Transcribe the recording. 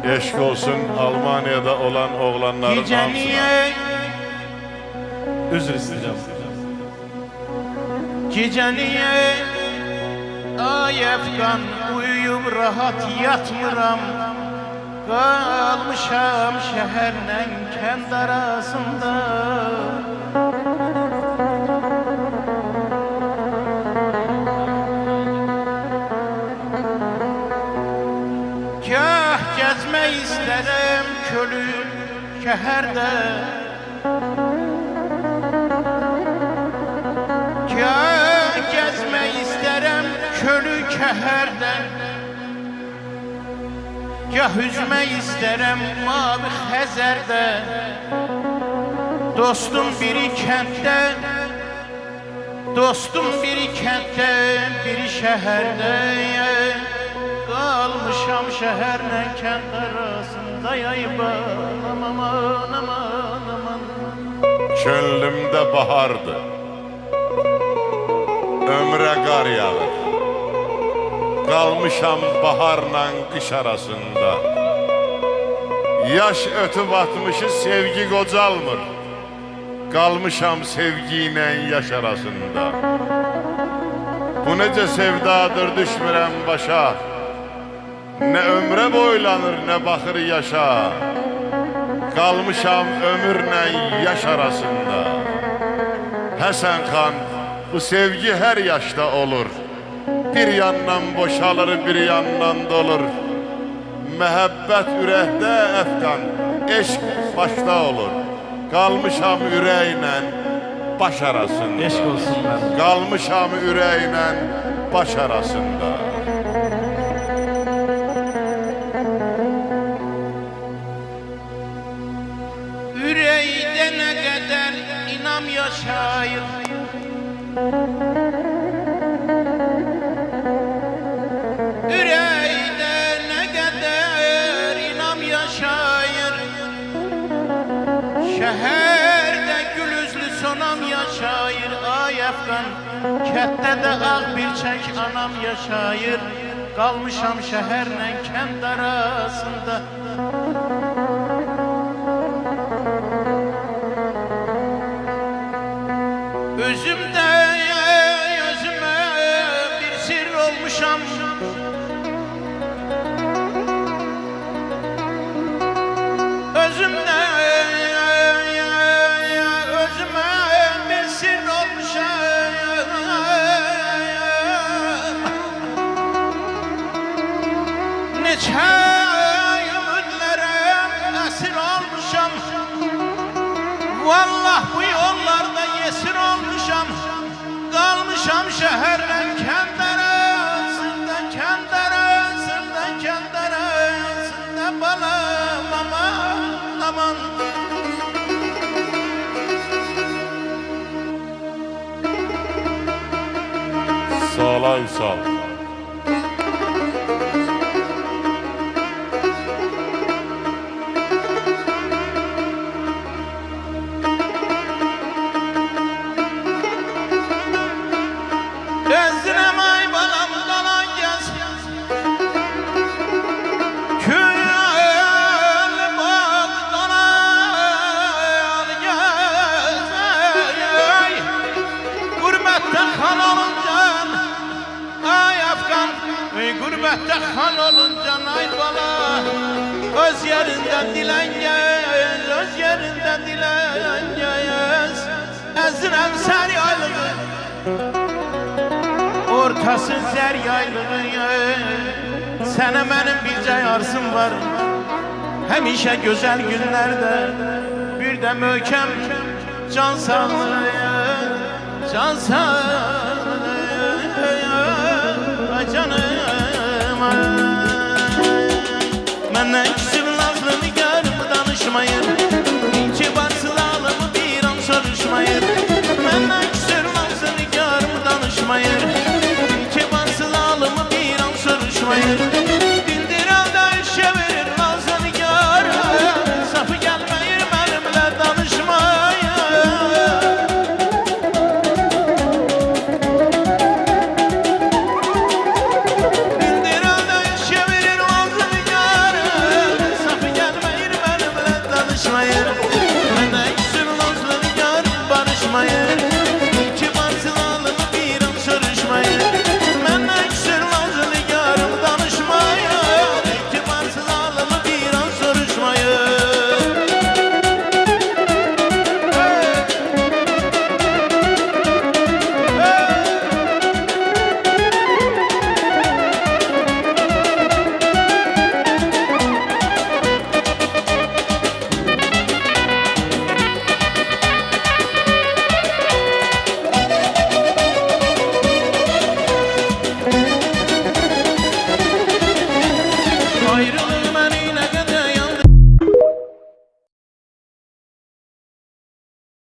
Eşk olsun Almanya'da olan oğlanların hamsına. Özür isteyeceğim. Geceliye ay Efkan uyuyup rahat yatmıram. Kalmışam şehirle kendi arasında. Kah gezme isterim kölü şehirde. Kah gezme isterim kölü şehirde. Kah üzme isterim mavi Xəzərdə. Dostum biri kentte, dostum biri kentte, biri şehirde. Kalmışam şehirle kent arasında. Yay balam aman aman aman. Könlümde bahardı, ömre kar yağır. Kalmışam baharla kış arasında. Yaş ötüp atmışı sevgi qocalmır. Kalmışam sevgiyle yaş arasında. Bu nece sevdadır düşmürəm başa. Ne ömre boylanır ne bakır yaşa. Kalmışam ömürle yaş arasında. Həsən xan, bu sevgi her yaşta olur. Bir yandan boşalır, bir yandan dolur. Mehabbet ürəkdə Efkan, eşk başta olur. Kalmışam ürəklə baş arasında. Eşk olsun ben. Kalmışam ürəklə baş arasında. Yüreğde ne kadar inam yaşayır. Yüreğde ne kadar inam yaşayır. Şehirde gülüzlü sonam yaşayır. Ay Efkan, kette de ağ bir çek anam yaşayır. Kalmışam şehirle kent arasında. Özümde özüme bir sır olmuşam. Özümde özüme bir sır olmuşam. Neçə ümidlərə əsir olmuşam. Vallah bu yollarda yesir olmuşam. Kalmışam şehirle kent arasında, kent arasında, kent arasında. Balam aman aman. Sağla Üsal. Özlem ay balam kalan gez. Kül bağdan al gez. Gurbette kan olunca ay Efkan, gurbette kan olunca ay bala. Öz yerinden dilen gez, öz yerinden dilen gez. Ezrem ser yaylığı, ortası zer yaylığı. Sana benim birce yarsım var. Hemişe güzel günlerde. Bir de möhkem can sağlığı, can sağlığı. Canım